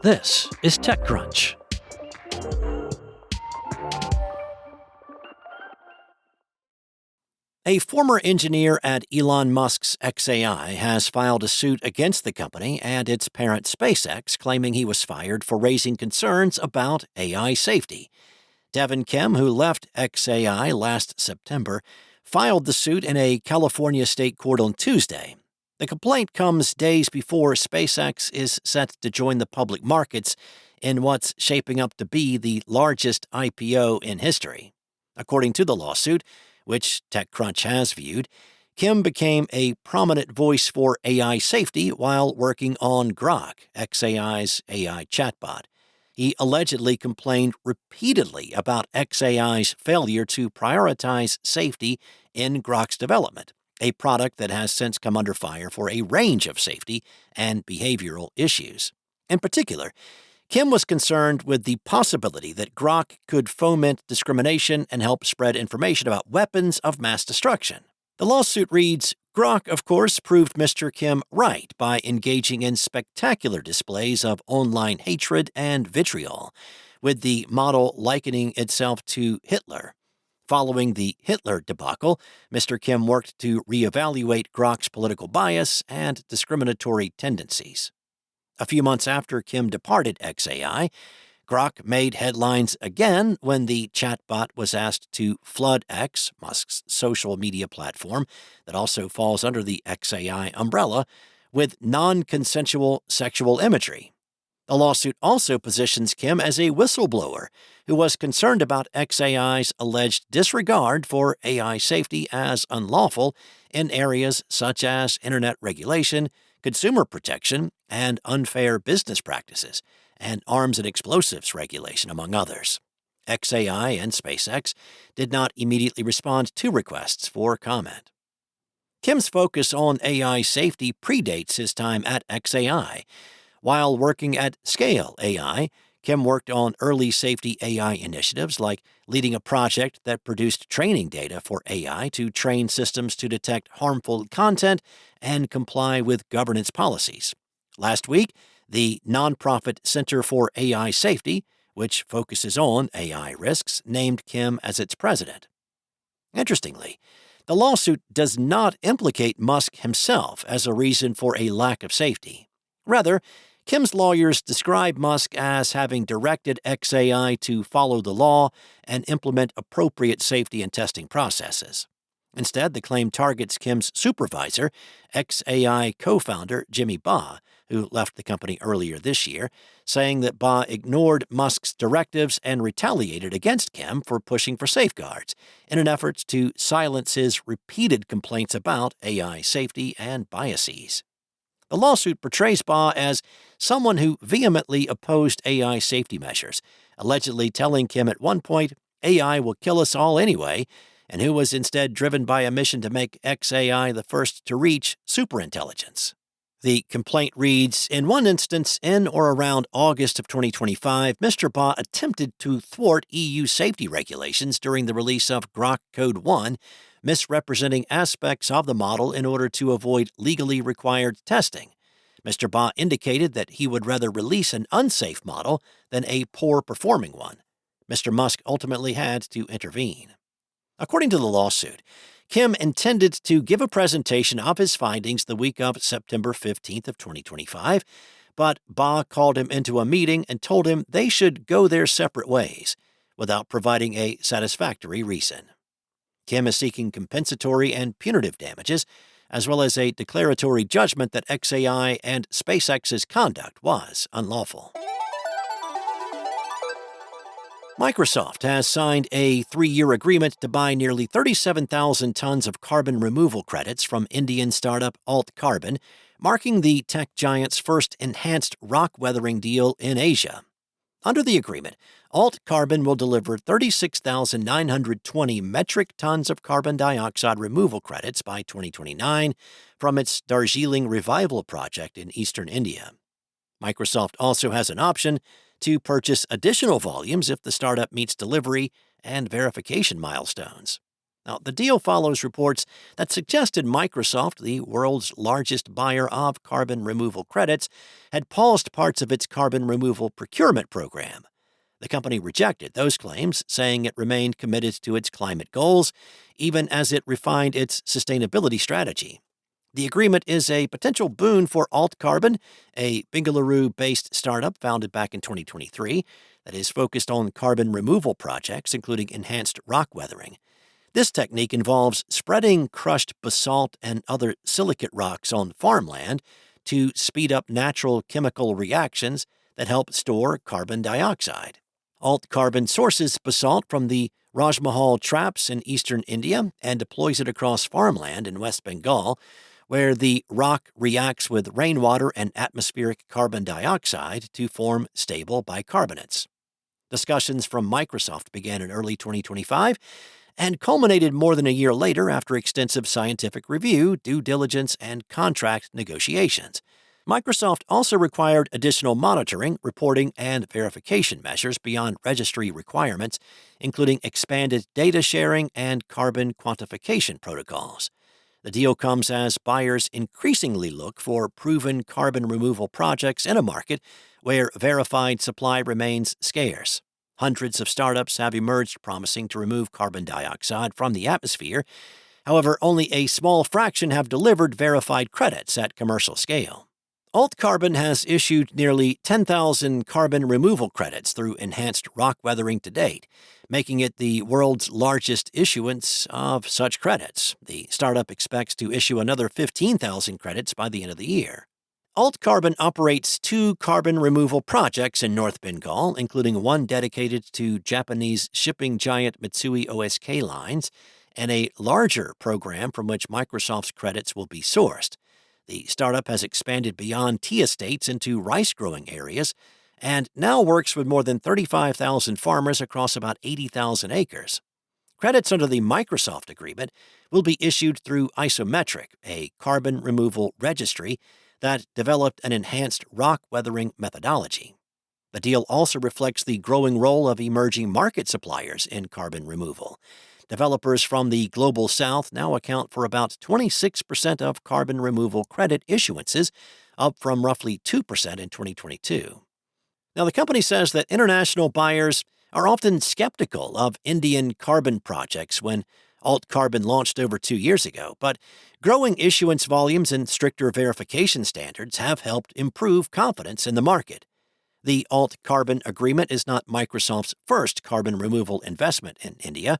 This is TechCrunch. A former engineer at Elon Musk's xAI has filed a suit against the company and its parent SpaceX, claiming he was fired for raising concerns about AI safety. Devin Kim, who left xAI last September, filed the suit in a California state court on Tuesday. The complaint comes days before SpaceX is set to join the public markets in what's shaping up to be the largest IPO in history. According to the lawsuit, which TechCrunch has viewed, Kim became a prominent voice for AI safety while working on Grok, xAI's AI chatbot. He allegedly complained repeatedly about xAI's failure to prioritize safety in Grok's development, a product that has since come under fire for a range of safety and behavioral issues. In particular, Kim was concerned with the possibility that Grok could foment discrimination and help spread information about weapons of mass destruction. The lawsuit reads, Grok, of course, proved Mr. Kim right by engaging in spectacular displays of online hatred and vitriol, with the model likening itself to Hitler. Following the Hitler debacle, Mr. Kim worked to reevaluate Grok's political bias and discriminatory tendencies. A few months after Kim departed xAI, Grok made headlines again when the chatbot was asked to flood X, Musk's social media platform that also falls under the xAI umbrella, with non-consensual sexual imagery. The lawsuit also positions Kim as a whistleblower who was concerned about xAI's alleged disregard for AI safety as unlawful in areas such as internet regulation, consumer protection, and unfair business practices, and arms and explosives regulation, among others. xAI and SpaceX did not immediately respond to requests for comment. Kim's focus on AI safety predates his time at xAI. While working at Scale AI, Kim worked on early safety AI initiatives like leading a project that produced training data for AI to train systems to detect harmful content and comply with governance policies. Last week, the nonprofit Center for AI Safety, which focuses on AI risks, named Kim as its president. Interestingly, the lawsuit does not implicate Musk himself as a reason for a lack of safety. Rather, Kim's lawyers describe Musk as having directed xAI to follow the law and implement appropriate safety and testing processes. Instead, the claim targets Kim's supervisor, xAI co-founder Jimmy Ba, who left the company earlier this year, saying that Ba ignored Musk's directives and retaliated against Kim for pushing for safeguards in an effort to silence his repeated complaints about AI safety and biases. The lawsuit portrays Ba as someone who vehemently opposed AI safety measures, allegedly telling Kim at one point, AI will kill us all anyway, and who was instead driven by a mission to make xAI the first to reach superintelligence. The complaint reads, in one instance, in or around August of 2025, Mr. Ba attempted to thwart EU safety regulations during the release of Grok Code 1, misrepresenting aspects of the model in order to avoid legally required testing. Mr. Ba indicated that he would rather release an unsafe model than a poor-performing one. Mr. Musk ultimately had to intervene. According to the lawsuit, Kim intended to give a presentation of his findings the week of September 15th of 2025, but Ba called him into a meeting and told him they should go their separate ways, without providing a satisfactory reason. Kim is seeking compensatory and punitive damages, as well as a declaratory judgment that xAI and SpaceX's conduct was unlawful. Microsoft has signed a 3-year agreement to buy nearly 37,000 tons of carbon removal credits from Indian startup Alt Carbon, marking the tech giant's first enhanced rock weathering deal in Asia. Under the agreement, Alt Carbon will deliver 36,920 metric tons of carbon dioxide removal credits by 2029 from its Darjeeling Revival project in eastern India. Microsoft also has an option to purchase additional volumes if the startup meets delivery and verification milestones. Now, the deal follows reports that suggested Microsoft, the world's largest buyer of carbon removal credits, had paused parts of its carbon removal procurement program. The company rejected those claims, saying it remained committed to its climate goals, even as it refined its sustainability strategy. The agreement is a potential boon for AltCarbon, a Bengaluru-based startup founded back in 2023 that is focused on carbon removal projects, including enhanced rock weathering. This technique involves spreading crushed basalt and other silicate rocks on farmland to speed up natural chemical reactions that help store carbon dioxide. AltCarbon sources basalt from the Rajmahal traps in eastern India and deploys it across farmland in West Bengal, where the rock reacts with rainwater and atmospheric carbon dioxide to form stable bicarbonates. Discussions from Microsoft began in early 2025 and culminated more than a year later after extensive scientific review, due diligence, and contract negotiations. Microsoft also required additional monitoring, reporting, and verification measures beyond registry requirements, including expanded data sharing and carbon quantification protocols. The deal comes as buyers increasingly look for proven carbon removal projects in a market where verified supply remains scarce. Hundreds of startups have emerged promising to remove carbon dioxide from the atmosphere. However, only a small fraction have delivered verified credits at commercial scale. AltCarbon has issued nearly 10,000 carbon removal credits through enhanced rock weathering to date, making it the world's largest issuance of such credits. The startup expects to issue another 15,000 credits by the end of the year. AltCarbon operates 2 carbon removal projects in North Bengal, including one dedicated to Japanese shipping giant Mitsui O.S.K. lines, and a larger program from which Microsoft's credits will be sourced. The startup has expanded beyond tea estates into rice-growing areas and now works with more than 35,000 farmers across about 80,000 acres. Credits under the Microsoft agreement will be issued through Isometric, a carbon removal registry that developed an enhanced rock weathering methodology. The deal also reflects the growing role of emerging market suppliers in carbon removal. Developers from the Global South now account for about 26% of carbon removal credit issuances, up from roughly 2% in 2022. Now, the company says that international buyers are often skeptical of Indian carbon projects when AltCarbon launched over 2 years ago, but growing issuance volumes and stricter verification standards have helped improve confidence in the market. The AltCarbon agreement is not Microsoft's first carbon removal investment in India.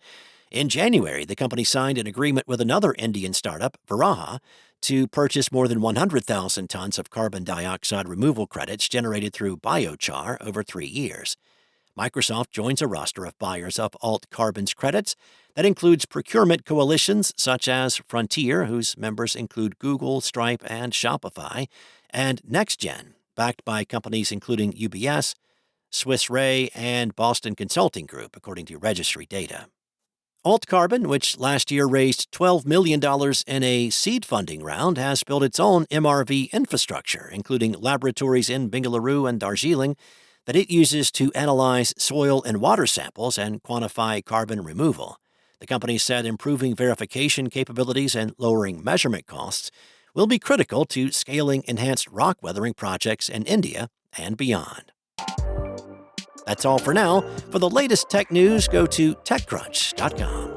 In January, the company signed an agreement with another Indian startup, Varaha, to purchase more than 100,000 tons of carbon dioxide removal credits generated through biochar over 3 years. Microsoft joins a roster of buyers of AltCarbon's credits that includes procurement coalitions such as Frontier, whose members include Google, Stripe, and Shopify, and NextGen, backed by companies including UBS, Swiss Re, and Boston Consulting Group, according to registry data. AltCarbon, which last year raised $12 million in a seed funding round, has built its own MRV infrastructure, including laboratories in Bengaluru and Darjeeling, that it uses to analyze soil and water samples and quantify carbon removal. The company said improving verification capabilities and lowering measurement costs will be critical to scaling enhanced rock weathering projects in India and beyond. That's all for now. For the latest tech news, go to TechCrunch.com.